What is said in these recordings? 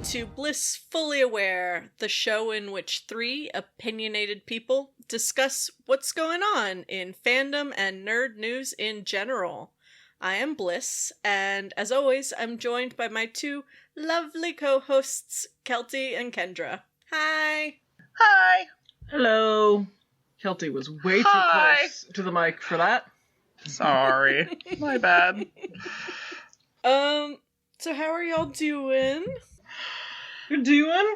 to Blissfully Aware, the show in which three opinionated people discuss what's going on in fandom and nerd news in general. I am Bliss, and as always, I'm joined by my two lovely co-hosts, Kelty and Kendra. Hi! Hi! Hello! Kelty was way too close to the mic for that. Sorry. My bad. So how are y'all doing? You're doing?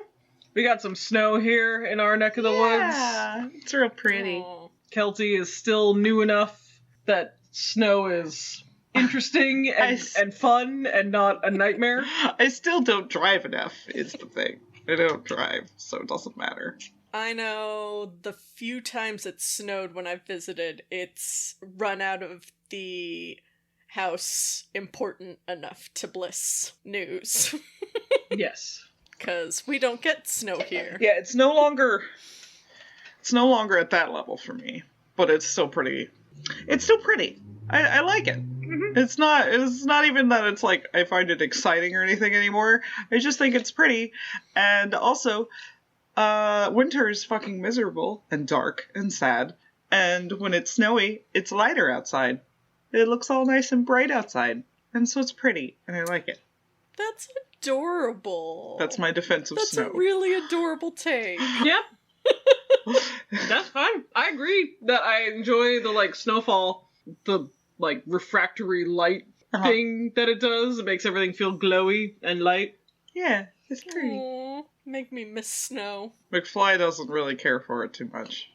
We got some snow here in our neck of the Yeah, it's real pretty. Aw. woods. Kelty is still new enough that snow is interesting and fun and not a nightmare. I still don't drive enough, is the thing. I don't drive, so it doesn't matter. I know the few times it snowed when I've visited, it's run out of the house important enough to Bliss news. Yes. Because we don't get snow here. Yeah, it's no longer... It's no longer at that level for me, but it's still pretty. It's still pretty. I like it. Mhm. It's not even that it's like I find it exciting or anything anymore. I just think it's pretty. And also, winter is fucking miserable and dark and sad. And when it's snowy, it's lighter outside. It looks all nice and bright outside. And so it's pretty, and I like it. That's adorable. That's my defense of snow. That's a really adorable take. Yep. That's fine. I agree that I enjoy the, snowfall, the, refractory light thing that it does. It makes everything feel glowy and light. Yeah, it's pretty. Aw, make me miss snow. McFly doesn't really care for it too much.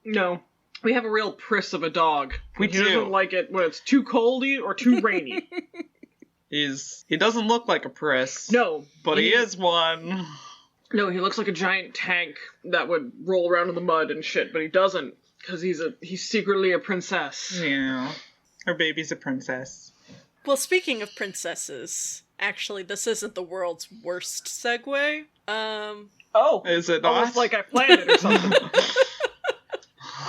No. We have a real priss of a dog. We He do. doesn't like it when it's too coldy or too rainy. He doesn't look like a priss. No. But he is one. No, he looks like a giant tank that would roll around in the mud and shit, but he doesn't, because he's secretly a princess. Yeah. Our baby's a princess. Well, speaking of princesses, actually, this isn't the world's worst segue. Oh. Is it Almost not? like I planned it or something.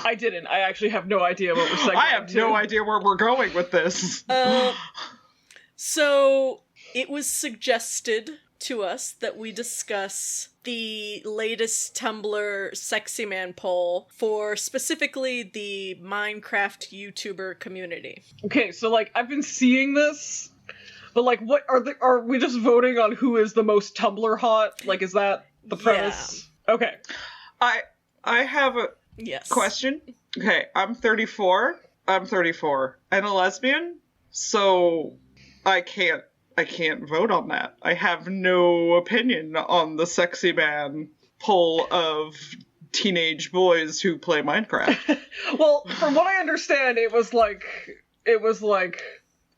I didn't. I actually have no idea what we're segueing I have to. no idea where we're going with this. So, it was suggested to us that we discuss the latest Tumblr Sexy Man poll for specifically the Minecraft YouTuber community. Okay, so, I've been seeing this, but, what, are we just voting on who is the most Tumblr hot? Is that the premise? Yeah. Okay. I have a Yes. question. Okay, I'm 34. I'm a lesbian, so I can't vote on that. I have no opinion on the sexy man poll of teenage boys who play Minecraft. Well, from what I understand, it was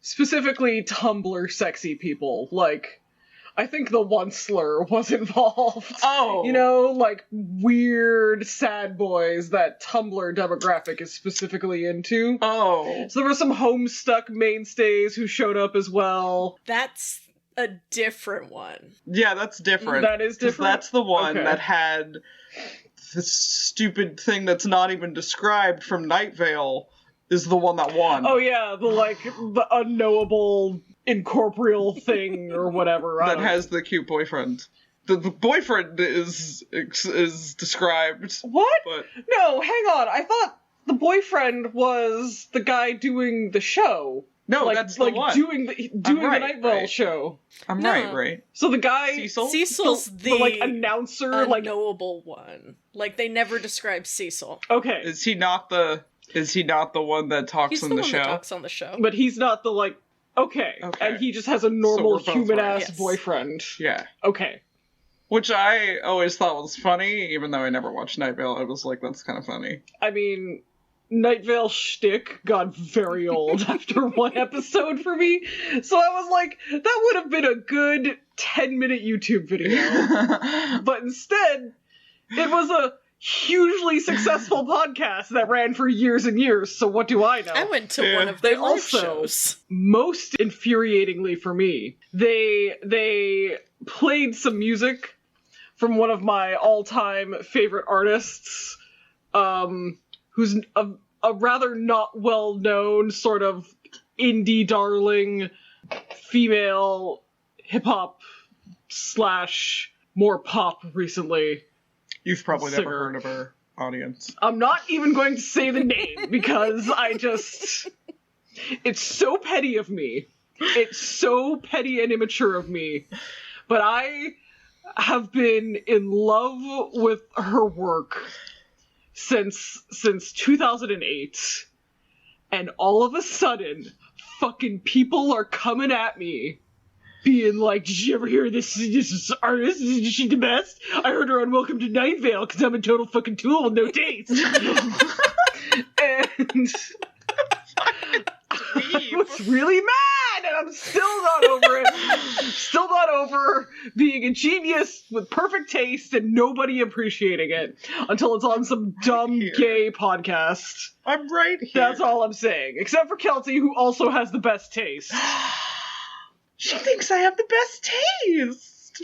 specifically Tumblr sexy people. I think the Onceler was involved. Oh. Weird sad boys that Tumblr demographic is specifically into. Oh. So there were some Homestuck mainstays who showed up as well. That's a different one. Yeah, that's different. That is 'Cause different? That's the one Okay. that had this stupid thing that's not even described from Night Vale is the one that won. Oh yeah, the unknowable incorporeal thing or whatever. That has the cute boyfriend. The boyfriend is described. What? But No, hang on. I thought the boyfriend was the guy doing the show. no, that's the one. doing the right, Night Vale right. show. I'm No. right. So the guy Cecil? Cecil's the announcer, unknowable one. They never describe Cecil. okay, Is he not the one that talks He's on the the one show? that talks on the show. but he's not the Okay. and he just has a So normal we're both human right. ass Yes. boyfriend. Yeah. Okay, Which I always thought was funny, even though I never watched Night Vale. I was like, that's kind of funny. I mean, Night Vale shtick got very old after one episode for me, so I was like, that would have been a good 10-minute YouTube video. But instead, it was a hugely successful podcast that ran for years and years, so what do I know? I went to Yeah. one of They their live also- shows. Most infuriatingly for me, they played some music from one of my all-time favorite artists, who's a rather not well-known sort of indie darling female hip-hop / more pop recently. You've probably Singer. never heard of her, audience. I'm not even going to say the name because it's so petty of me. It's so petty and immature of me. But I have been in love with her work since 2008. And all of a sudden, fucking people are coming at me, being like, "Did you ever hear this artist? Is she the best? I heard her on Welcome to Night Vale because I'm a total fucking tool with no taste." And I was really mad, and I'm still not over it. Still not over being a genius with perfect taste and nobody appreciating it until it's on some dumb gay podcast. I'm right here. That's all I'm saying. Except for Kelty, who also has the best taste. She thinks I have the best taste!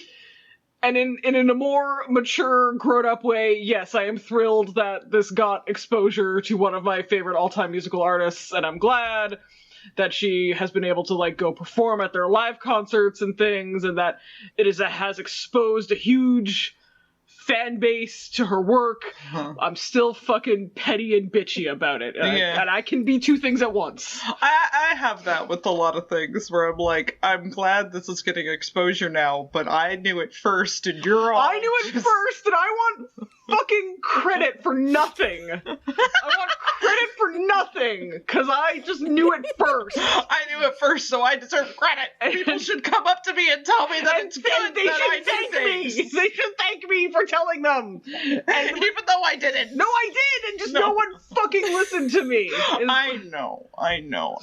And in a more mature, grown-up way, yes, I am thrilled that this got exposure to one of my favorite all-time musical artists, and I'm glad that she has been able to, like, go perform at their live concerts and things, and that has exposed a huge fan base to her work. I'm still fucking petty and bitchy about it. And I can be two things at once. I have that with a lot of things where I'm like, I'm glad this is getting exposure now, but I knew it first and you're all I knew it first and I want fucking credit for nothing. I want credit for nothing because I just knew it first. I knew it first, so I deserve credit. People should come up to me and tell me that it's good they that I should do thank things. me. They should thank me for telling them. And even though I didn't. No, I did, and just no one fucking listened to me. I know.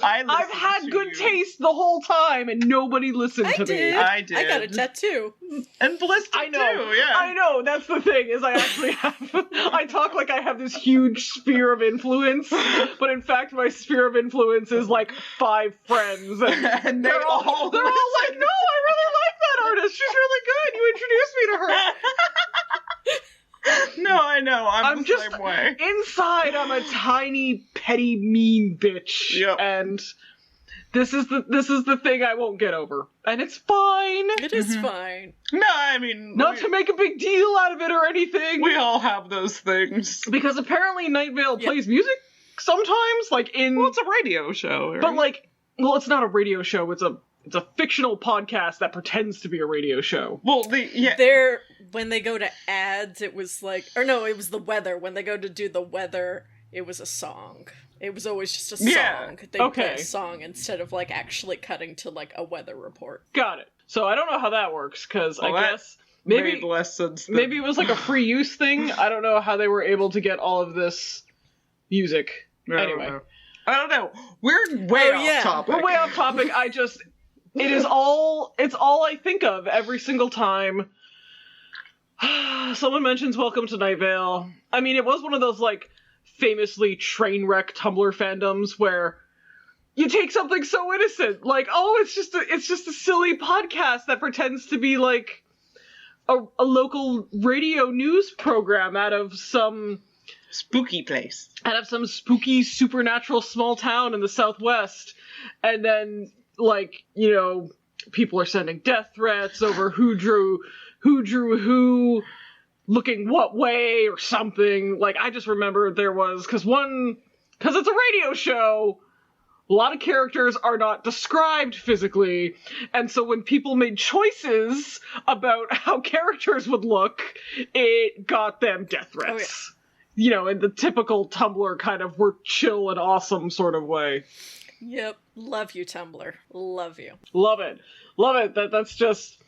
I've had good taste the whole time, and nobody listened to me. I did. I got a tattoo. And Bliss did too, yeah. I know, that's the thing, is I actually have... I talk like I have this huge sphere of influence, but in fact my sphere of influence is like 5 friends, and they're all like, "No, I really like that artist, she's really good, you introduced me to her." No, I know. I'm the just same way. Inside, I'm a tiny, petty, mean bitch. Yep. And this is the thing I won't get over, and it's fine. It is fine. No, I mean, not to make a big deal out of it or anything. We all have those things because apparently Night Vale plays music sometimes, like in. Well, it's a radio show, right? But like, well, it's not a radio show. It's a fictional podcast that pretends to be a radio show. Well, when they go to ads, it was like, or no, it was the weather. When they go to do the weather, it was a song. It was always just a song. Yeah. They play a song instead of like actually cutting to like a weather report. Got it. So I don't know how that works because I guess maybe made less sense. Maybe it was like a free use thing. I don't know how they were able to get all of this music. Anyway, I don't know. We're way off topic. We're way off topic. It's all I think of every single time someone mentions Welcome to Night Vale. I mean, it was one of those, like, famously train wreck Tumblr fandoms where you take something so innocent, like, oh, it's just a silly podcast that pretends to be, like, a local radio news program out of some spooky place. Out of some spooky, supernatural small town in the Southwest. And then, like, you know, people are sending death threats over who drew who, looking what way or something. Like, I just remember there was, because it's a radio show, a lot of characters are not described physically, and so when people made choices about how characters would look, it got them death threats. Oh, yeah. You know, in the typical Tumblr kind of we're chill and awesome sort of way. Yep. Love you, Tumblr. Love you. Love it. Love it. That's just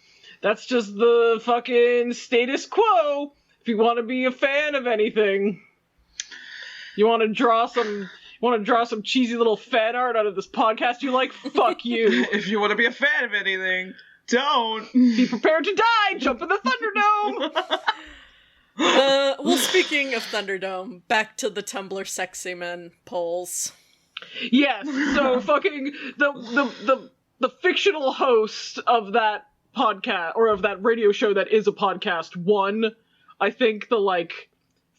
the fucking status quo. If you want to be a fan of anything, you want to draw some cheesy little fan art out of this podcast you like, fuck you. If you want to be a fan of anything, don't. Be prepared to die. Jump in the Thunderdome. Well, speaking of Thunderdome, back to the Tumblr sexy men polls. Yes, so fucking the fictional host of that podcast, or of that radio show that is a podcast, won, I think, the, like,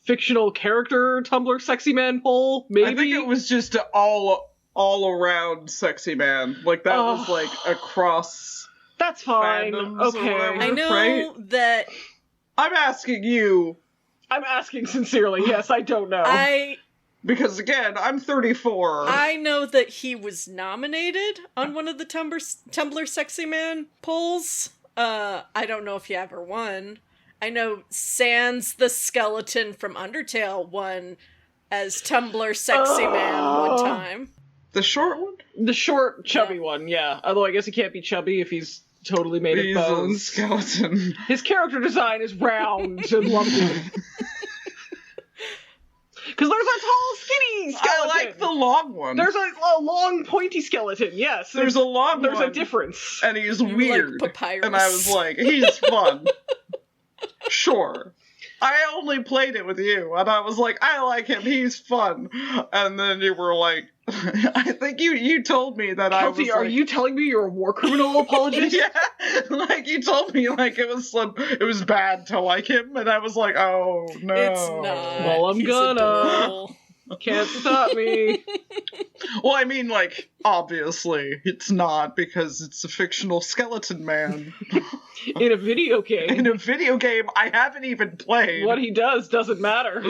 fictional character Tumblr sexy man poll, maybe? I think it was just all around sexy man. Like, that was, like, across that's fine. fandoms okay. or whatever, I know right? that I'm asking you. I'm asking sincerely. Yes, I don't know. Because, again, I'm 34. I know that he was nominated on one of the Tumblr Sexy Man polls. I don't know if he ever won. I know Sans the skeleton from Undertale won as Tumblr Sexy Man one time. The short one? The short, chubby one, yeah. Although I guess he can't be chubby if he's totally made of bones. A skeleton. His character design is round and lumpy. Because there's a tall, skinny skeleton. I like the long one. There's a long, pointy skeleton, yes. There's a long one. There's a difference. And he's weird. Like Papyrus. And I was like, he's fun. Sure. I only played it with you, and I was like, I like him, he's fun. And then you were like, I think you told me that Kelsey, I was are you telling me you're a war criminal apologist? Yeah, like you told me like it was bad to like him, and I was like, oh no. It's not. Well, I'm He's gonna. adorable. Can't stop me. Well, I mean, like, obviously, it's not, because it's a fictional skeleton man. In a video game. In a video game I haven't even played. What he does doesn't matter.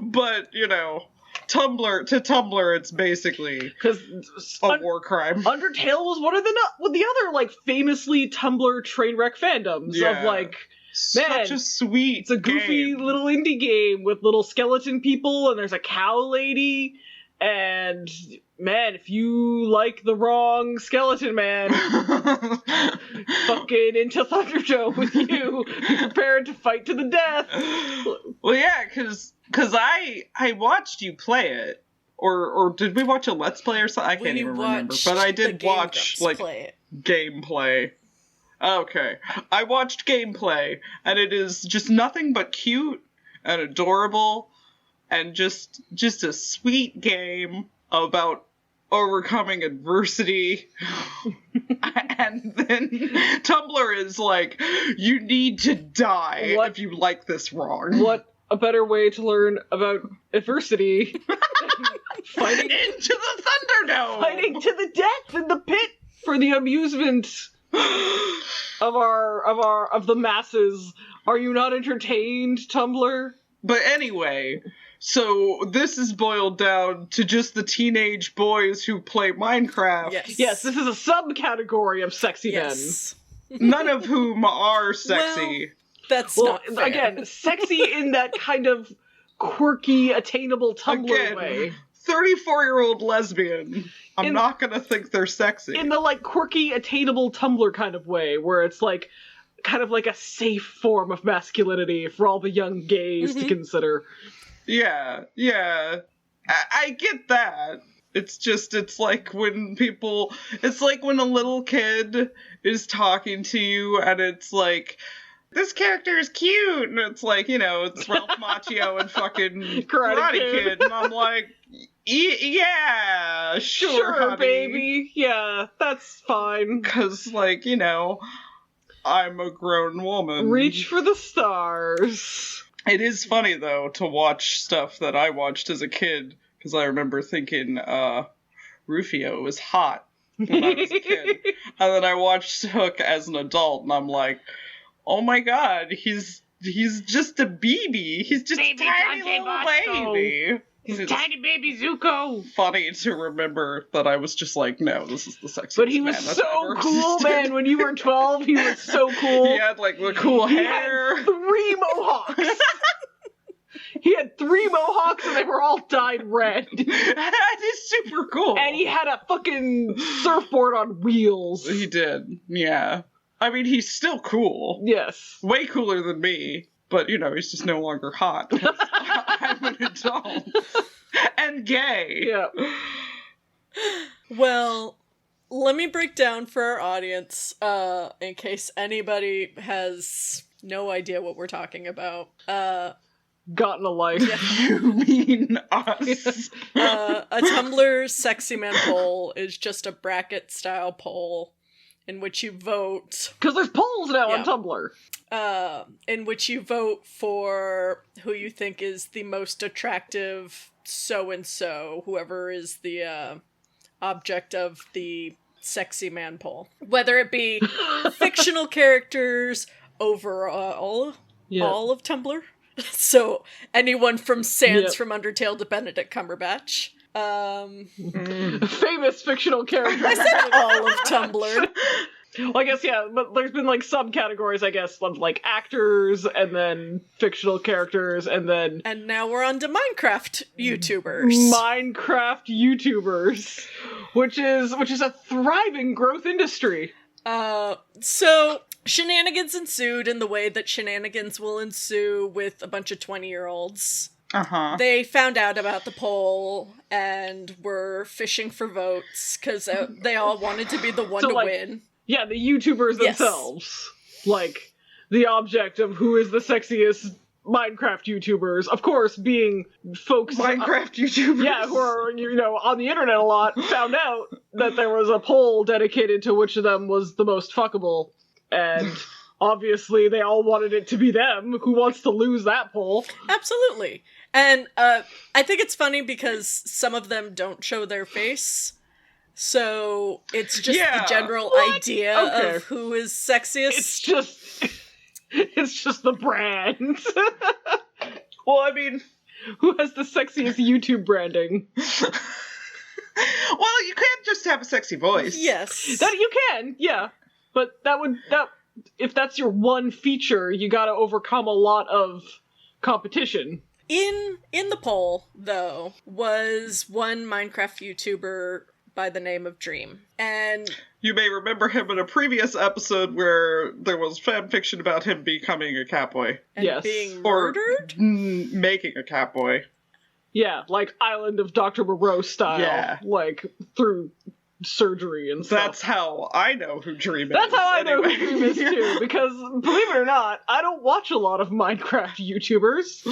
But, you know, Tumblr, it's basically a war crime. Undertale was one of the other, like, famously Tumblr train wreck fandoms of, like, such a sweet it's a goofy game. little indie game with little skeleton people, and there's a cow lady, and man, if you like the wrong skeleton man, fucking into Thunderdome with you, be prepared to fight to the death. Well, yeah, because I watched you play it, or did we watch a Let's Play or something? I can't even remember, but I did watch like gameplay. Okay. I watched gameplay, and it is just nothing but cute and adorable, and just a sweet game about overcoming adversity. And then Tumblr is like, you need to die if you like this wrong. What a better way to learn about adversity than fighting into the Thunderdome! Fighting to the death in the pit for the amusement of the masses. Are you not entertained, Tumblr? But anyway, so this is boiled down to just the teenage boys who play Minecraft. Yes, this is a subcategory of sexy men. None of whom are sexy. Well, that's not fair. Again, sexy in that kind of quirky, attainable Tumblr way. 34-year-old lesbian. I'm not gonna think they're sexy. In the, like, quirky, attainable Tumblr kind of way, where it's, like, kind of like a safe form of masculinity for all the young gays to consider. Yeah. I get that. It's like when a little kid is talking to you and it's like, this character is cute, and it's like, you know, it's Ralph Macchio and fucking Karate Kid, and I'm like, yeah, sure, honey. Baby, yeah, that's fine. 'Cause, like, you know, I'm a grown woman. Reach for the stars. It is funny, though, to watch stuff that I watched as a kid, because I remember thinking, Rufio was hot when I was a kid. And then I watched Hook as an adult, and I'm like, oh my god, he's just a BB. He's just a tiny little baby. He's tiny baby Zuko. Funny to remember that I was just like, no, this is the sexiest But he was man that's so ever cool, existed. man. When you were 12, he was so cool. He had, like, the cool He hair. had 3 mohawks. He had 3 mohawks, and they were all dyed red. That is super cool. And he had a fucking surfboard on wheels. He did, yeah. I mean, he's still cool. Yes. Way cooler than me. But, you know, he's just no longer hot. I'm an adult. And gay. Yeah. Well, let me break down for our audience, in case anybody has no idea what we're talking about. Gotten a life. You mean us? A Tumblr Sexy Man poll is just a bracket-style poll in which you vote. Because there's polls now on Tumblr. In which you vote for who you think is the most attractive so-and-so, whoever is the object of the Sexy Man poll. Whether it be fictional characters overall, all of Tumblr. So anyone from Sans Yep. from Undertale to Benedict Cumberbatch. Famous fictional character. I said all of Tumblr. Well, I guess, yeah, but there's been, like, subcategories, I guess, of, like, actors, and then fictional characters, and then... And now we're on to Minecraft YouTubers. Minecraft YouTubers, which is a thriving growth industry. So shenanigans ensued in the way that shenanigans will ensue with a bunch of 20-year-olds. Uh-huh. They found out about the poll and were fishing for votes because they all wanted to be the one to win. Yeah, the YouTubers themselves. Like, the object of who is the sexiest Minecraft YouTubers. Of course, being folks... Minecraft YouTubers? Yeah, who are, on the internet a lot, found out that there was a poll dedicated to which of them was the most fuckable. And obviously they all wanted it to be them. Who wants to lose that poll? Absolutely. And I think it's funny because some of them don't show their face. So it's just the general idea of who is sexiest. It's just the brand. Well, I mean, who has the sexiest YouTube branding? Well, you can't just have a sexy voice. Yes. That you can, yeah. But if that's your one feature, you gotta overcome a lot of competition. In the poll, though, was one Minecraft YouTuber by the name of Dream. And you may remember him in a previous episode where there was fan fiction about him becoming a catboy. And being murdered? Or making a catboy. Yeah, like Island of Dr. Moreau style. Yeah. Like, through surgery and stuff. That's how I know who Dream is. That's how I know who Dream is, too. Because, believe it or not, I don't watch a lot of Minecraft YouTubers.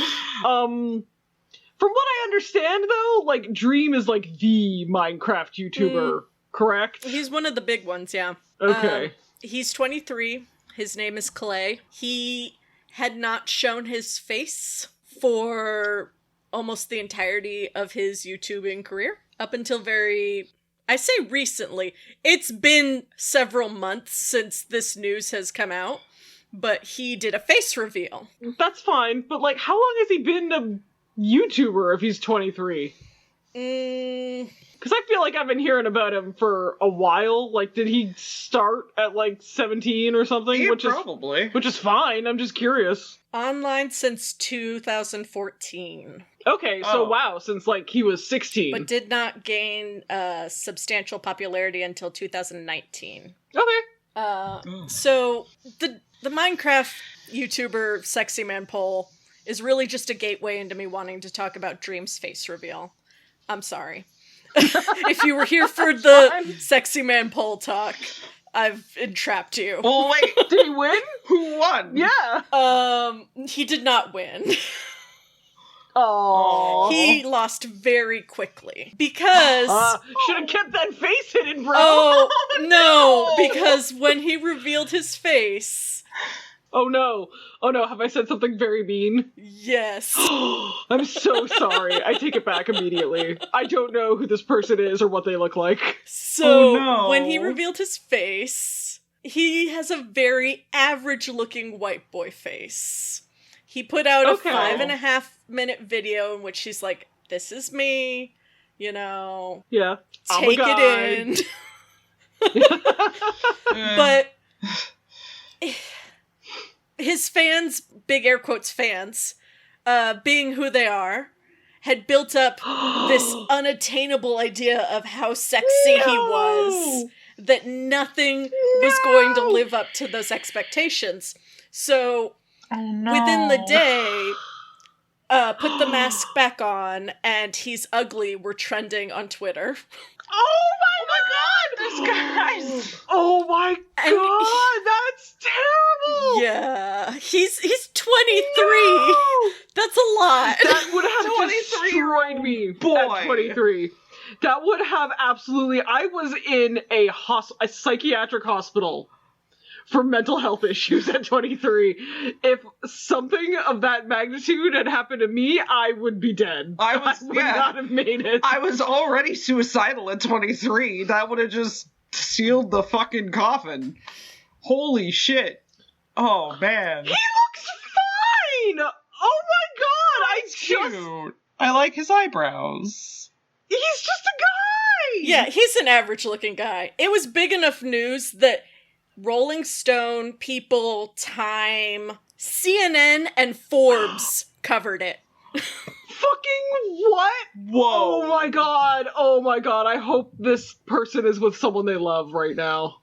From what I understand, though, like, Dream is, like, the Minecraft YouTuber, correct? He's one of the big ones, yeah. Okay. He's 23. His name is Clay. He had not shown his face for almost the entirety of his YouTubing career. Up until I say recently. It's been several months since this news has come out. But he did a face reveal. That's fine, but, like, how long has he been a YouTuber if he's 23? Because I feel like I've been hearing about him for a while. Like, did he start at, like, 17 or something? Yeah, probably. Which is fine, I'm just curious. Online since 2014. Okay, so wow, since, like, he was 16. But did not gain substantial popularity until 2019. Okay. So, the Minecraft YouTuber Sexy Man poll is really just a gateway into me wanting to talk about Dream's face reveal. I'm sorry. If you were here for the Sexy Man poll talk, I've entrapped you. Well, wait. Did he win? Who won? Yeah. He did not win. Oh. He lost very quickly. Because... should have kept that face hidden, bro. Oh, no. Because when he revealed his face... Oh no, have I said something very mean? Yes. I'm so sorry. I take it back immediately. I don't know who this person is or what they look like. So, when he revealed his face, he has a very average-looking white boy face. He put out a 5.5-minute video in which he's like, this is me, Yeah. Take it in. But... his fans, big air quotes fans, being who they are, had built up this unattainable idea of how sexy he was, that nothing was going to live up to those expectations. So, within the day, put the mask back on, and he's ugly were trending on Twitter. Oh my god! This guy's... Oh my god! That's terrible! Yeah. He's 23! No! That's a lot! That would have destroyed me at 23. That would have absolutely... I was in a psychiatric hospital for mental health issues at 23. If something of that magnitude had happened to me, I would be dead. I would not have made it. I was already suicidal at 23. That would have just sealed the fucking coffin. Holy shit. Oh, man. He looks mean? Oh my god! Cute. I like his eyebrows. He's just a guy! Yeah, he's an average-looking guy. It was big enough news that Rolling Stone, People, Time, CNN, and Forbes covered it. Fucking what? Whoa. Oh my god, I hope this person is with someone they love right now.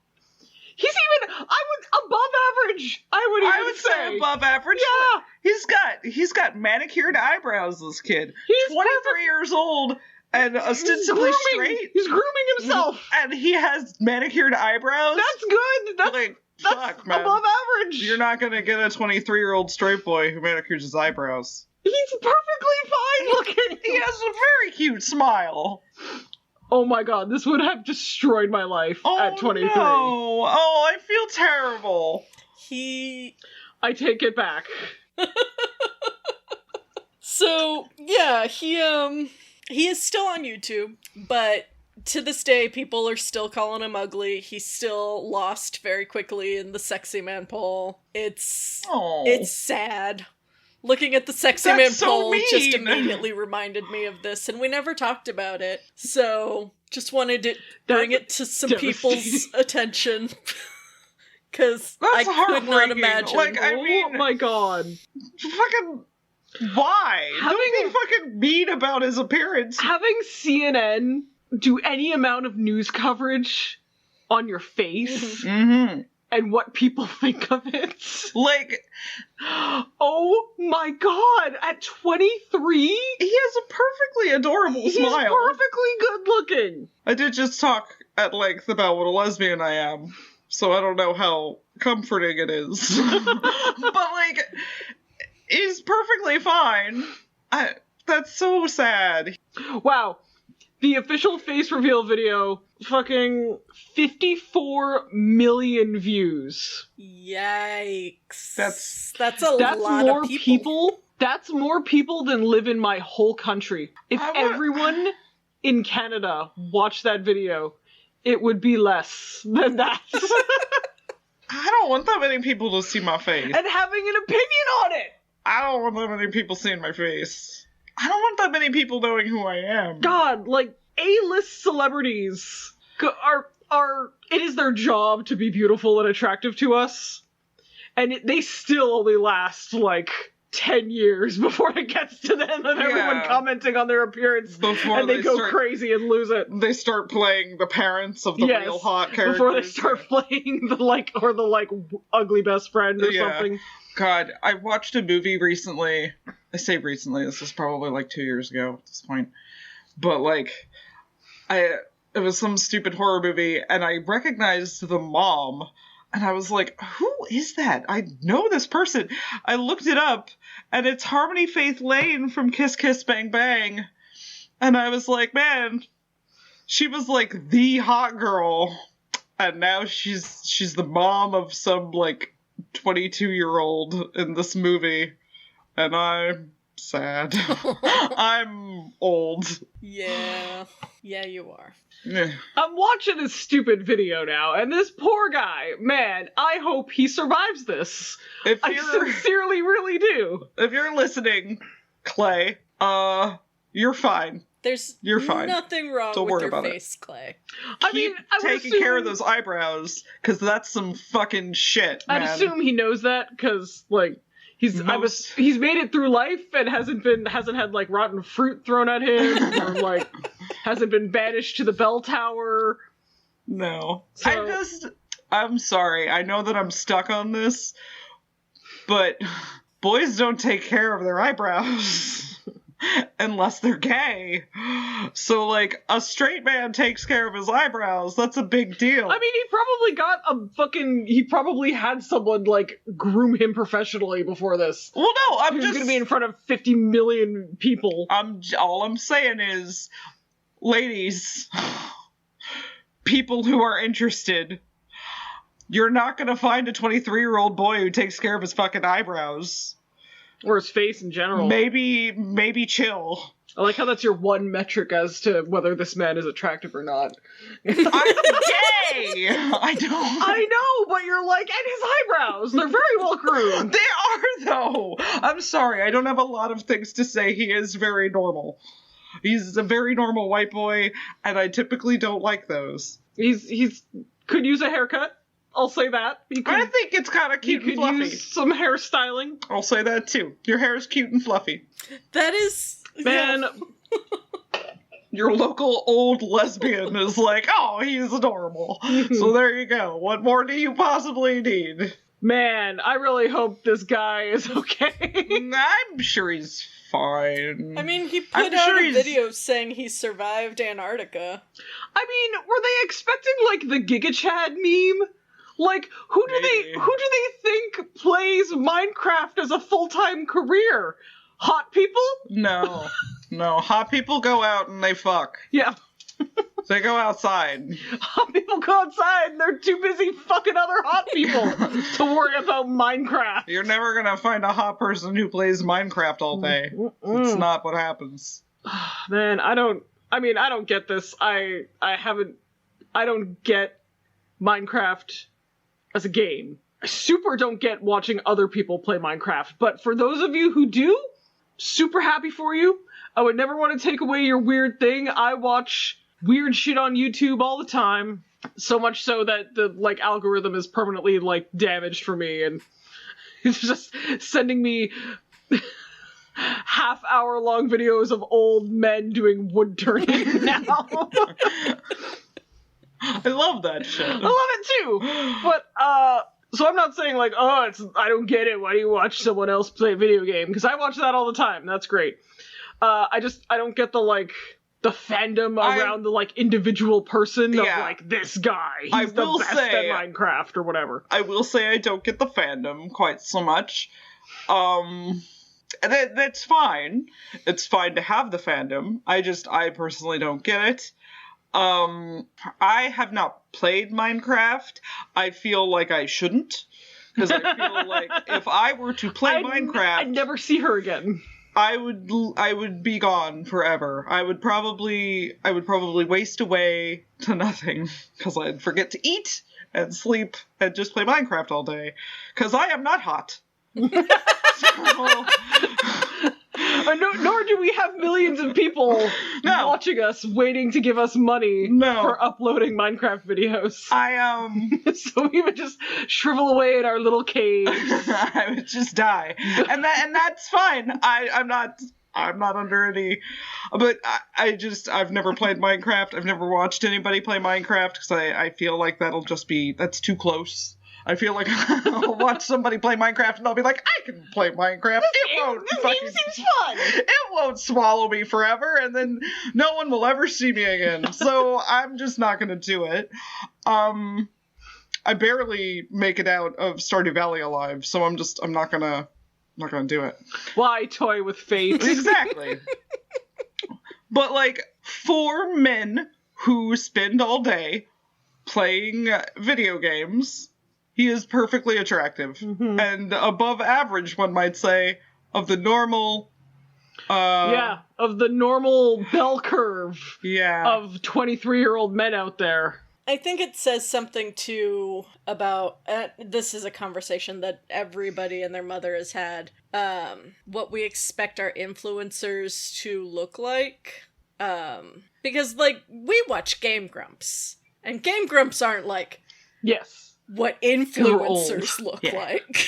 He's even, above average, I would say above average. Yeah. He's got manicured eyebrows, this kid. He's 23 years old and ostensibly straight. He's grooming himself. And he has manicured eyebrows. That's good. That's fuck, man. above average. You're not gonna get a 23-year-old straight boy who manicures his eyebrows. He's perfectly fine looking. He has a very cute smile. Oh my god, this would have destroyed my life at 23. No. Oh, I feel terrible. I take it back. So, yeah, he is still on YouTube, but to this day, people are still calling him ugly. He's still lost very quickly in the sexy man poll. It's sad. Looking at the sexy man poll just immediately reminded me of this, and we never talked about it. So, just wanted to bring it to some people's attention. Because I could not imagine. Oh my god. Fucking... Why? Don't be fucking mean about his appearance. Having CNN do any amount of news coverage on your face and what people think of it. Oh my god, at 23? He has a perfectly adorable smile. He's perfectly good looking. I did just talk at length about what a lesbian I am, so I don't know how comforting it is. But, he's perfectly fine. That's so sad. Wow. The official face reveal video, fucking 54 million views. Yikes. That's a lot more of people. That's more people than live in my whole country. If everyone in Canada watched that video, it would be less than that. I don't want that many people to see my face. And having an opinion on it! I don't want that many people seeing my face. I don't want that many people knowing who I am. God, A-list celebrities are it is their job to be beautiful and attractive to us. And they still only last, 10 years before it gets to them and everyone commenting on their appearance and they go crazy and lose it. They start playing the parents of the real hot characters. Before they start playing the ugly best friend or something. God, I watched a movie recently. I say recently, this was probably 2 years ago at this point. But it was some stupid horror movie and I recognized the mom. And I was like, who is that? I know this person. I looked it up, and it's Harmony Faith Lane from Kiss Kiss Bang Bang. And I was like, man, she was the hot girl. And now she's the mom of some 22-year-old in this movie. And I'm sad. I'm old. Yeah. Yeah, you are. Yeah. I'm watching this stupid video now, and this poor guy, man, I hope he survives this. I sincerely really do. If you're listening, Clay, you're fine. You're fine. Nothing wrong Don't with worry your about face, Clay. Keep taking care of those eyebrows, because that's some fucking shit, man. I'd assume he knows that, because, he's made it through life and hasn't had rotten fruit thrown at him or hasn't been banished to the bell tower. No. I'm sorry. I know that I'm stuck on this, but boys don't take care of their eyebrows unless they're gay. So a straight man takes care of his eyebrows. That's a big deal. I mean, he probably had someone groom him professionally before this. Well, no, I'm just gonna be in front of 50 million people. All I'm saying is, ladies, people who are interested, you're not gonna find a 23-year-old boy who takes care of his fucking eyebrows. Or his face in general. Maybe chill. I like how that's your one metric as to whether this man is attractive or not. I'm gay! I know, but you're like, and his eyebrows, they're very well groomed. They are, though! I'm sorry, I don't have a lot of things to say. He is very normal. He's a very normal white boy, and I typically don't like those. He's could use a haircut. I'll say that. I think it's kind of cute and fluffy. Use some hairstyling. I'll say that too. Your hair is cute and fluffy. That is... Man... Yeah. Your local old lesbian is like, oh, he's adorable. So there you go. What more do you possibly need? Man, I really hope this guy is okay. I'm sure he's fine. I mean, he put out a video saying he survived Antarctica. I mean, were they expecting, like, the Giga Chad meme? Like, who do they think plays Minecraft as a full-time career? Hot people? No. Hot people go out and they fuck. Yeah. They go outside. Hot people go outside and they're too busy fucking other hot people to worry about Minecraft. You're never gonna find a hot person who plays Minecraft all day. It's not what happens. Man, I don't get this. I don't get Minecraft as a game. I super don't get watching other people play Minecraft. But for those of you who do, super happy for you. I would never want to take away your weird thing. I watch weird shit on YouTube all the time. So much so that the, like, algorithm is permanently, like, damaged for me. And it's just sending me half-hour-long videos of old men doing wood turning now. I love that shit. I love it too. But, so I'm not saying, like, oh, I don't get it. Why do you watch someone else play a video game? Because I watch that all the time. That's great. I don't get the, like, the fandom around the, like, individual person of, like, this guy. He's the best at Minecraft or whatever. I will say I don't get the fandom quite so much. That's fine. It's fine to have the fandom. I personally don't get it. I have not played Minecraft. I feel like I shouldn't. Because I feel like if I were to play Minecraft... I'd never see her again. I would be gone forever. I would probably waste away to nothing. Because I'd forget to eat and sleep and just play Minecraft all day. Because I am not hot. Nor do we have millions of people watching us, waiting to give us money for uploading Minecraft videos. So we would just shrivel away in our little caves. I would just die, and that's fine. I'm not under any. But I've never played Minecraft. I've never watched anybody play Minecraft because I feel like that's too close. I feel like I'll watch somebody play Minecraft and I'll be like, I can play Minecraft. This game seems fun. It won't swallow me forever, and then no one will ever see me again. So I'm just not gonna do it. I barely make it out of Stardew Valley alive, so I'm not gonna do it. Why toy with fate? Exactly. But like, for men who spend all day playing video games, he is perfectly attractive. Mm-hmm. And above average, one might say, of the normal... of the normal bell curve of 23-year-old men out there. I think it says something, too, about... this is a conversation that everybody and their mother has had. What we expect our influencers to look like. Because, like, we watch Game Grumps. And Game Grumps aren't, like... Yes. What influencers look like.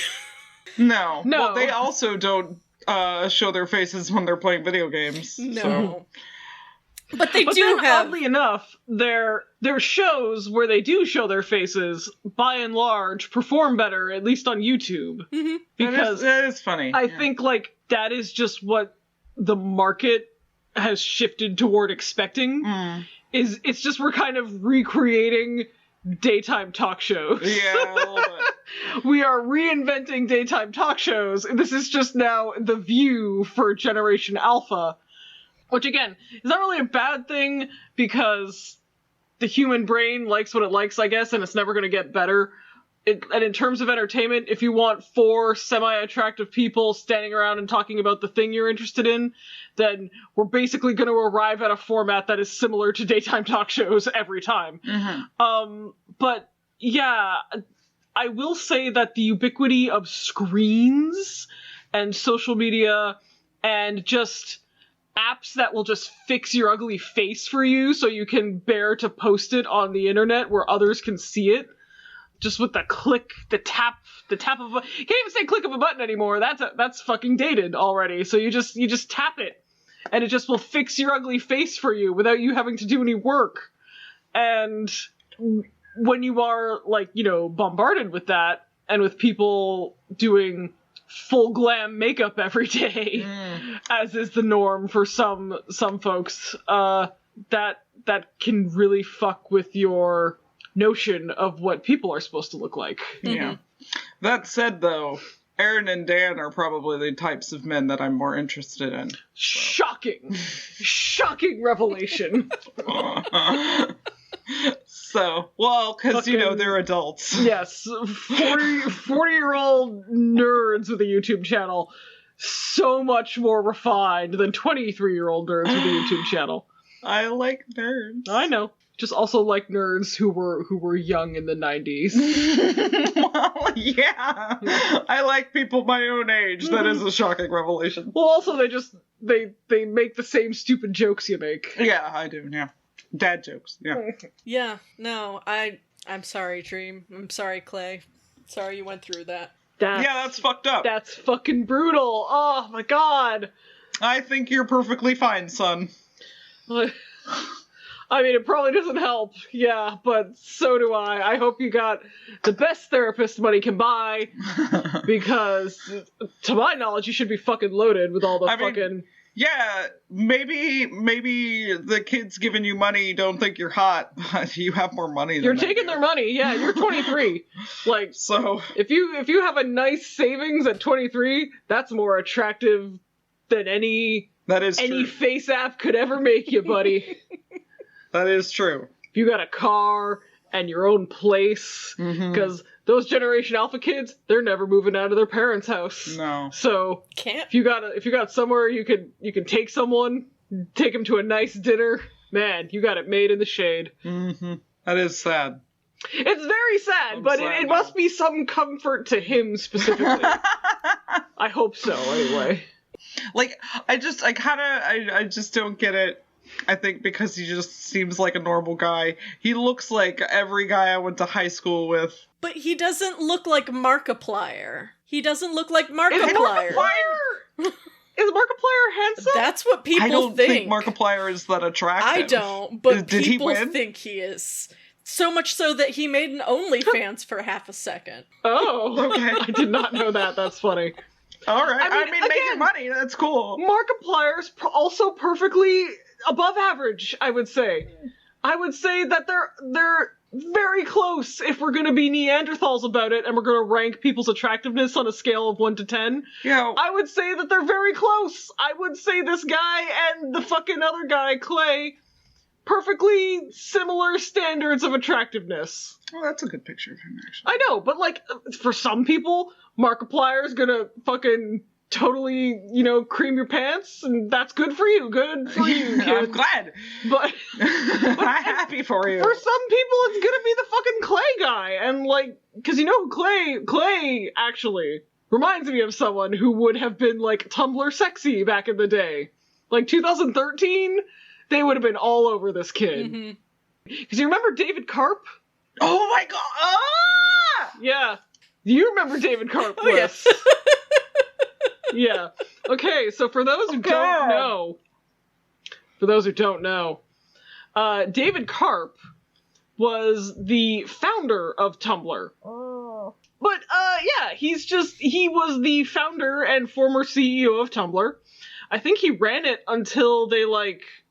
No. Well, they also don't show their faces when they're playing video games. No. So. But they do have... Oddly enough, their shows where they do show their faces, by and large, perform better, at least on YouTube. Mm-hmm. Because that is funny. I think, like, that is just what the market has shifted toward expecting. It's just we're kind of recreating daytime talk shows. Yeah, a little bit. We are reinventing daytime talk shows. This is just now The View for Generation Alpha. Which, again, is not really a bad thing, because the human brain likes what it likes, I guess, and it's never going to get better. and in terms of entertainment, if you want 4 semi-attractive people standing around and talking about the thing you're interested in, then we're basically going to arrive at a format that is similar to daytime talk shows every time. But yeah, I will say that the ubiquity of screens and social media and just apps that will just fix your ugly face for you so you can bear to post it on the internet where others can see it, just with the tap of a, you can't even say click of a button anymore. That's fucking dated already. So you just tap it and it just will fix your ugly face for you without you having to do any work. And when you are, like, you know, bombarded with that and with people doing full glam makeup every day, as is the norm for some folks, that can really fuck with your notion of what people are supposed to look like. Yeah. That said, though, Aaron and Dan are probably the types of men that I'm more interested in. So. Shocking revelation. So, well, because, you know, they're adults. Yes, 40-year-old nerds with a YouTube channel. So much more refined than 23-year-old nerds with a YouTube channel. I like nerds. I know. Just also like nerds who were young in the 90s. Well, yeah. I like people my own age. That is a shocking revelation. Well, also they make the same stupid jokes you make. Yeah, I do, yeah. Dad jokes, yeah. Yeah, no, I'm sorry, Dream. I'm sorry, Clay. Sorry you went through that. That's fucked up. That's fucking brutal. Oh my god. I think you're perfectly fine, son. I mean, it probably doesn't help, yeah, but so do I. I hope you got the best therapist money can buy, because, to my knowledge, you should be fucking loaded with all the fucking... Yeah, maybe the kids giving you money don't think you're hot, but you have more money than You're taking their money, yeah, you're 23. Like, so... If you have a nice savings at 23, that's more attractive than any face app could ever make you, buddy. That is true. If you got a car and your own place, because those Generation Alpha kids, they're never moving out of their parents' house. No. So if you got somewhere you can take someone, take them to a nice dinner, man, you got it made in the shade. That is sad. It's very sad, but it must be some comfort to him specifically. I hope so, anyway. Like, I just don't get it. I think because he just seems like a normal guy. He looks like every guy I went to high school with. But he doesn't look like Markiplier. He doesn't look like Markiplier. Is Markiplier handsome? That's what people think. I don't think Markiplier is that attractive. I don't, but people think he is. So much so that he made an OnlyFans for half a second. Oh, okay. I did not know that. That's funny. All right. I mean making money, that's cool. Markiplier's also perfectly above average, I would say. I would say that they're very close if we're going to be Neanderthals about it and we're going to rank people's attractiveness on a scale of 1 to 10. Yeah. I would say that they're very close. I would say this guy and the fucking other guy, Clay, perfectly similar standards of attractiveness. Well, that's a good picture of him, actually. I know, but like, for some people, Markiplier's gonna fucking totally, cream your pants, and that's good for you. Good for you, kid. I'm glad. But I'm happy for you. For some people, it's gonna be the fucking Clay guy, and like, because who Clay actually reminds me of someone who would have been like Tumblr sexy back in the day, like 2013. They would have been all over this kid. Because you remember David Karp? Oh my god! Ah! Yeah. You remember David Karp, Bliss. Yes. Yeah. Okay, so for those who don't know, David Karp was the founder of Tumblr. Oh. But, yeah, he was the founder and former CEO of Tumblr. I think he ran it until they,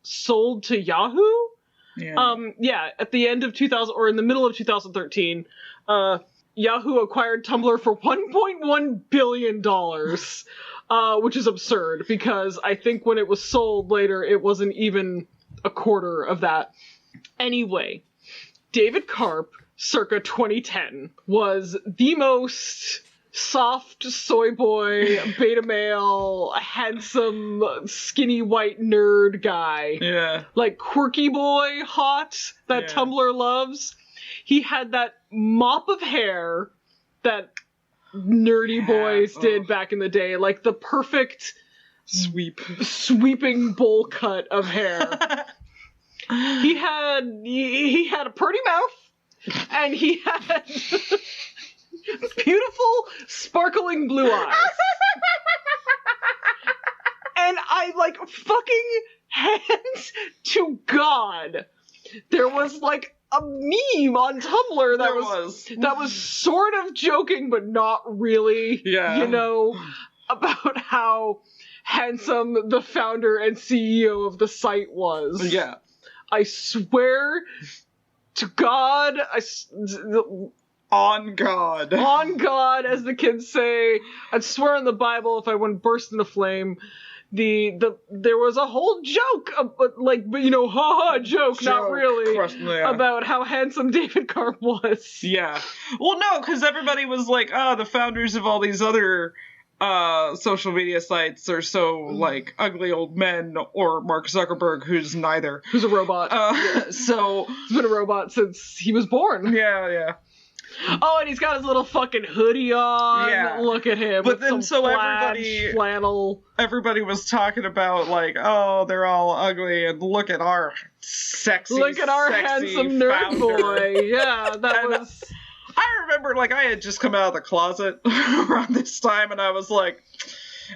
sold to Yahoo? Yeah. At the end of 2000, or in the middle of 2013, Yahoo acquired Tumblr for $1.1 billion, which is absurd, because I think when it was sold later, it wasn't even a quarter of that. Anyway, David Karp circa 2010 was the most soft soy boy, beta male, handsome, skinny white nerd guy. Yeah. Like quirky boy, hot, that Tumblr loves. He had that mop of hair that nerdy boys did back in the day, like the perfect sweeping bowl cut of hair. he had a pretty mouth, and he had beautiful sparkling blue eyes. And I, like, fucking hands to God, there was like a meme on Tumblr that was sort of joking but not really. Yeah. You know, about how handsome the founder and CEO of the site was. Yeah. I swear to God, on God. On God, as the kids say. I'd swear on the Bible if I wouldn't burst into flame. There was a whole joke, joke, not really, about how handsome David Karp was. Yeah. Well, no, because everybody was like, the founders of all these other social media sites are so, like, ugly old men, or Mark Zuckerberg, who's neither. Who's a robot. So... He's been a robot since he was born. Yeah. Oh, and he's got his little fucking hoodie on. Yeah. Look at him. But then so flannel. Everybody was talking about, like, oh, they're all ugly, and look at our sexy handsome nerd boy. Yeah, that was... I remember, like, I had just come out of the closet around this time, and I was like,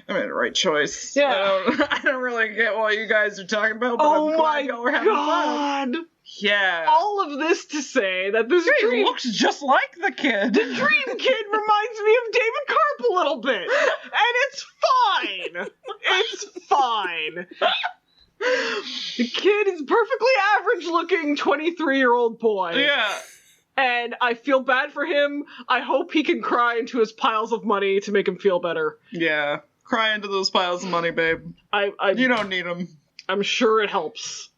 I made the right choice. Yeah. I don't really get what you guys are talking about, but I'm glad y'all were having fun. Yeah. All of this to say that this dream looks just like the kid. The dream kid reminds me of David Karp a little bit. And it's fine. It's fine. The kid is perfectly average looking 23-year-old boy. Yeah. And I feel bad for him. I hope he can cry into his piles of money to make him feel better. Yeah. Cry into those piles of money, babe. You don't need them. I'm sure it helps.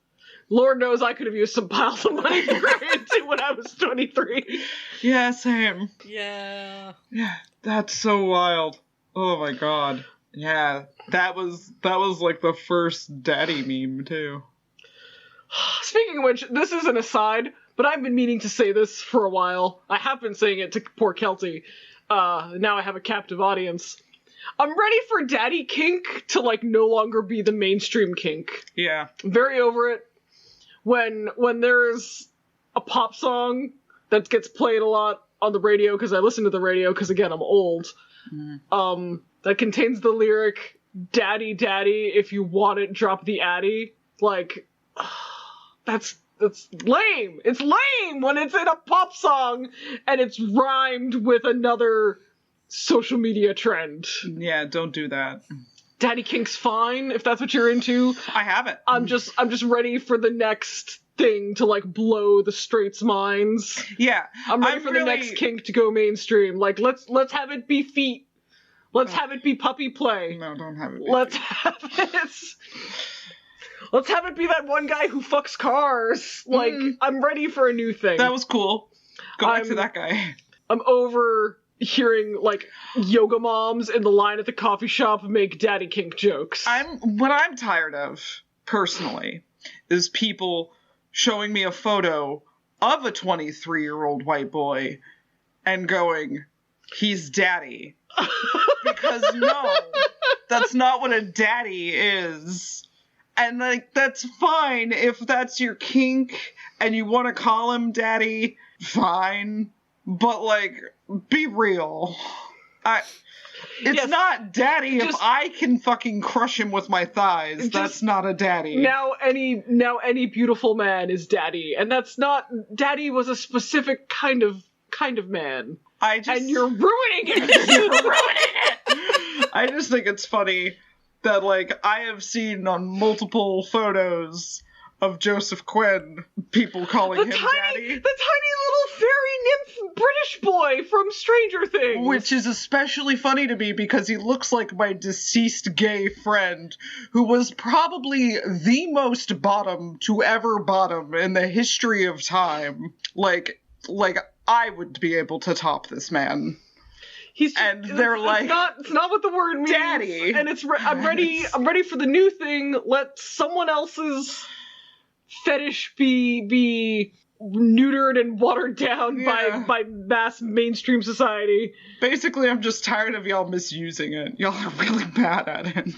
Lord knows I could have used some piles of money to cry into when I was 23. Yeah, same. Yeah. Yeah, that's so wild. Oh my god. Yeah, that was like the first daddy meme, too. Speaking of which, this is an aside, but I've been meaning to say this for a while. I have been saying it to poor Kelty. Now I have a captive audience. I'm ready for daddy kink to, like, no longer be the mainstream kink. Yeah. I'm very over it. When there's a pop song that gets played a lot on the radio, because I listen to the radio, because, again, I'm old, that contains the lyric, "Daddy, daddy, if you want it, drop the addy." Like, that's lame. It's lame when it's in a pop song and it's rhymed with another social media trend. Yeah, don't do that. Daddy kink's fine if that's what you're into. I have it. I'm just ready for the next thing to, like, blow the straights' minds. Yeah, I'm ready for the next kink to go mainstream. Like, let's have it be feet. Let's have it be puppy play. No, don't have it be Let's have it be that one guy who fucks cars. Like, I'm ready for a new thing. That was cool. Go back to that guy. I'm over hearing, like, yoga moms in the line at the coffee shop make daddy kink jokes. What I'm tired of, personally, is people showing me a photo of a 23-year-old white boy and going, he's daddy. Because no, that's not what a daddy is. And, like, that's fine if that's your kink and you want to call him daddy, fine. But, like, be real. It's not daddy if I can fucking crush him with my thighs. That's not a daddy. Now any beautiful man is daddy, and that's not. Daddy was a specific kind of man. And you're ruining it. You're ruining it. I just think it's funny that, like, I have seen on multiple photos of Joseph Quinn, people calling him daddy. The tiny little fairy nymph British boy from Stranger Things. Which is especially funny to me because he looks like my deceased gay friend, who was probably the most bottom to ever bottom in the history of time. Like, I would be able to top this man. They're like, it's not what the word means, Daddy. And I'm ready for the new thing. Let someone else's fetish be neutered and watered down by mass mainstream society. Basically, I'm just tired of y'all misusing it. Y'all are really bad at it.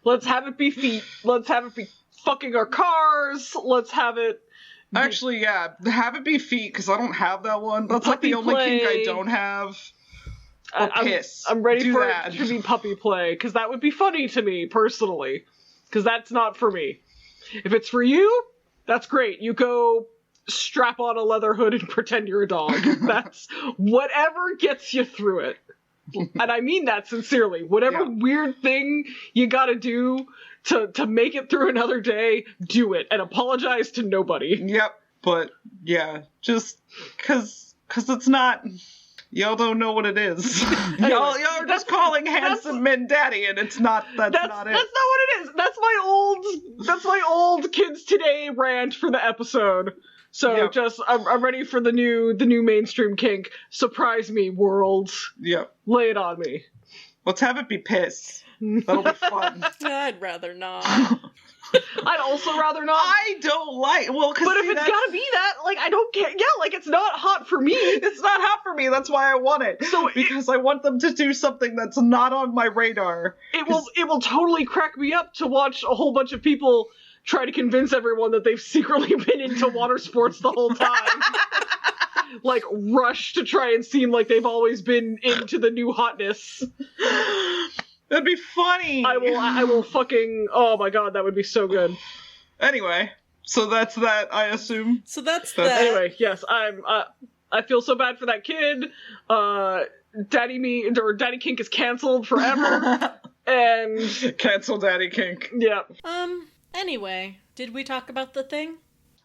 Let's have it be feet. Let's have it be fucking our cars. Let's have it. Actually, yeah, have it be feet, because I don't have that one. That's like the only kink I don't have. Or piss. I'm ready for it to be puppy play, because that would be funny to me, personally. Because that's not for me. If it's for you, that's great. You go strap on a leather hood and pretend you're a dog. That's whatever gets you through it. And I mean that sincerely. Whatever weird thing you gotta do to make it through another day, do it. And apologize to nobody. Yep. But, yeah, just because it's not... Y'all don't know what it is. y'all are just calling handsome men daddy, and it's not. That's not it. That's not what it is. That's my old kids today rant for the episode. So I'm ready for the new mainstream kink. Surprise me, world. Yep. Lay it on me. Let's have it be piss. That'll be fun. I'd rather not. I'd also rather not. I don't like. Well, but if it's gotta be that, like, I don't care. Yeah, like, it's not hot for me. It's not hot for me. That's why I want it. So because I want them to do something that's not on my radar. It will totally crack me up to watch a whole bunch of people try to convince everyone that they've secretly been into water sports the whole time. Like, rush to try and seem like they've always been into the new hotness. That'd be funny. I will fucking... Oh my god, that would be so good. Anyway, so that's that, I assume. So that's that. Anyway, yes, I feel so bad for that kid. Daddy Kink is canceled forever. And... Cancel Daddy Kink. Yeah. Anyway, did we talk about the thing?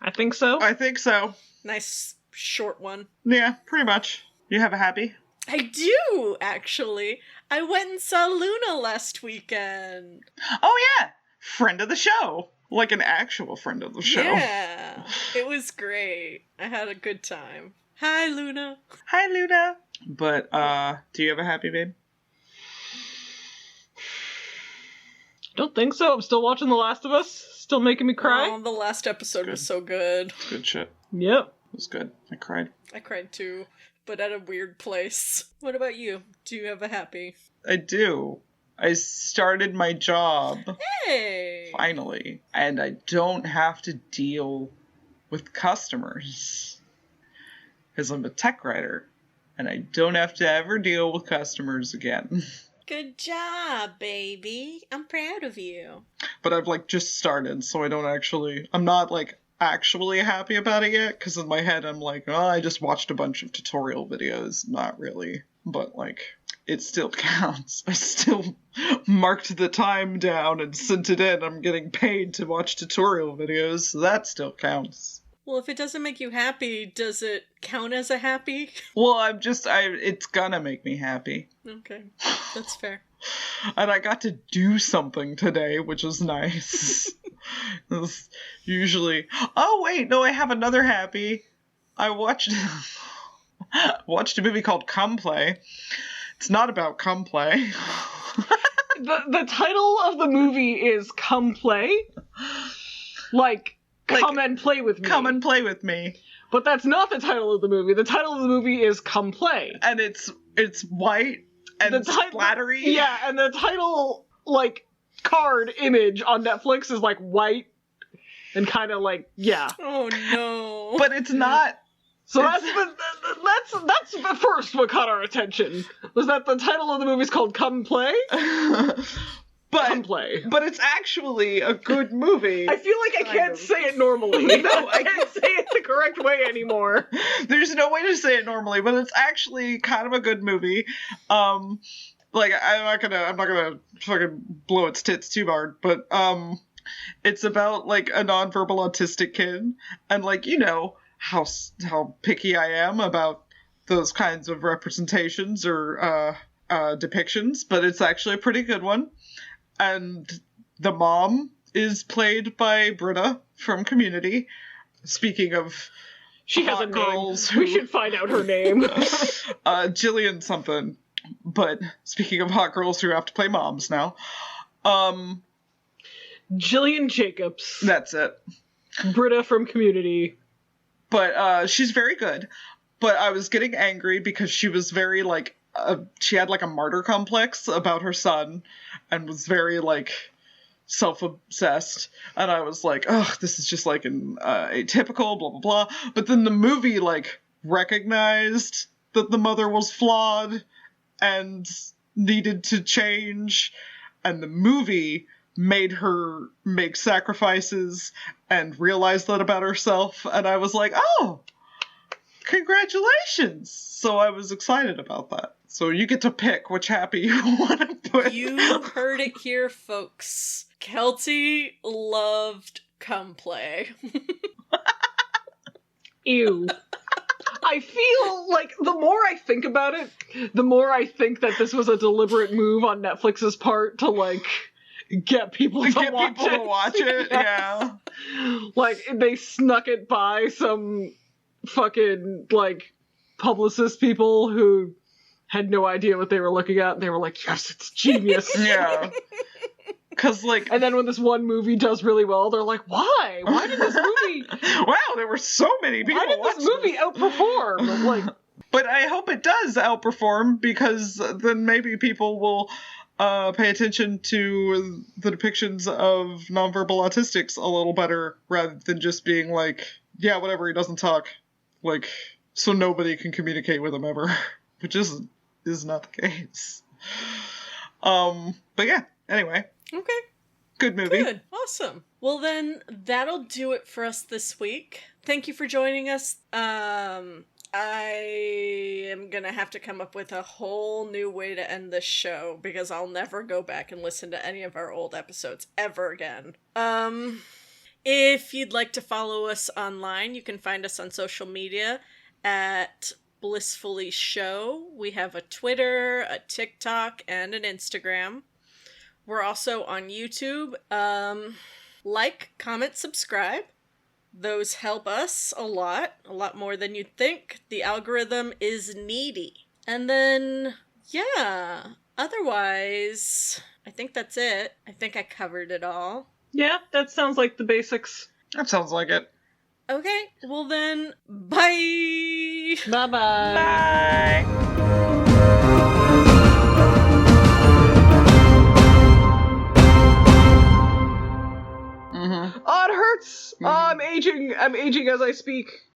I think so. I think so. Nice short one. Yeah, pretty much. You have a happy? I do, actually. I went and saw Luna last weekend. Oh, yeah. Friend of the show. Like an actual friend of the show. Yeah. It was great. I had a good time. Hi, Luna. Hi, Luna. But, do you have a happy, babe? Don't think so. I'm still watching The Last of Us. Still making me cry. Oh, the last episode was so good. Good shit. Yep. It was good. I cried. I cried too, but at a weird place. What about you? Do you have a happy? I do. I started my job. Hey! Finally. And I don't have to deal with customers. Because I'm a tech writer. And I don't have to ever deal with customers again. Good job, baby. I'm proud of you. But I've, like, just started, so I'm not, like, actually happy about it yet, because in my head I'm like, oh, I just watched a bunch of tutorial videos. Not really. But, like, it still counts. I still marked the time down and sent it in. I'm getting paid to watch tutorial videos, so that still counts. Well, if it doesn't make you happy, does it count as a happy? Well, it's gonna make me happy. Okay, that's fair. And I got to do something today, which was nice. Usually... Oh, wait, no, I have another happy. I watched a movie called Come Play. It's not about come play. The title of the movie is Come Play? Like, come and play with me. Come and play with me. But that's not the title of the movie. The title of the movie is Come Play. And it's white and splattery. Yeah, and the title, like, card image on Netflix is, like, white and kind of, like, yeah. Oh, no. But it's not... So that's the first what caught our attention. Was that the title of the movie is called Come Play? Come Play. But it's actually a good movie. I feel like I can't say it normally. No, I can't say it the correct way anymore. There's no way to say it normally, but it's actually kind of a good movie. Like, I'm not gonna fucking blow its tits too hard, but, it's about, like, a nonverbal autistic kid, and, like, you know, how picky I am about those kinds of representations or depictions, but it's actually a pretty good one. And the mom is played by Britta from Community. Speaking of She has a hot name. girls We who- should find out her name. Jillian something. But speaking of hot girls who have to play moms now, Jillian Jacobs. that's it. Britta from Community. But she's very good. But I was getting angry because she was very, like, she had, like, a martyr complex about her son and was very, like, self-obsessed. And I was like, ugh, this is just, like, an atypical, blah, blah, blah. But then the movie, like, recognized that the mother was flawed and needed to change. And the movie made her make sacrifices and realize that about herself. And I was like, oh, congratulations! So I was excited about that. So you get to pick which happy you want to put. You heard it here, folks. Kelty loved Come Play. Ew. I feel like the more I think about it, the more I think that this was a deliberate move on Netflix's part to, like, get people to Get watch people it. to watch it, Yes. yeah. Like, they snuck it by some fucking, like, publicist people who had no idea what they were looking at, and they were like, yes, it's genius. Yeah. Because, like... And then when this one movie does really well, they're like, why? Why did this movie... wow, there were so many people Why did this movie outperform? Like... But I hope it does outperform, because then maybe people will pay attention to the depictions of nonverbal autistics a little better, rather than just being like, yeah, whatever, he doesn't talk. Like, so nobody can communicate with him ever. Which is not the case. But yeah, anyway. Okay. Good movie. Good. Awesome. Well then, that'll do it for us this week. Thank you for joining us. I am gonna have to come up with a whole new way to end this show, because I'll never go back and listen to any of our old episodes ever again. If you'd like to follow us online, you can find us on social media at Blissfully Show. We have a Twitter, a TikTok, and an Instagram. We're also on YouTube. Like, comment, subscribe. Those help us a lot more than you'd think. The algorithm is needy. And then, yeah, otherwise, I think that's it. I think I covered it all. Yeah, that sounds like the basics. That sounds like it. Okay, well then, bye! Bye-bye. Bye! Mm-hmm. Oh, it hurts! Mhm. Oh, I'm aging as I speak.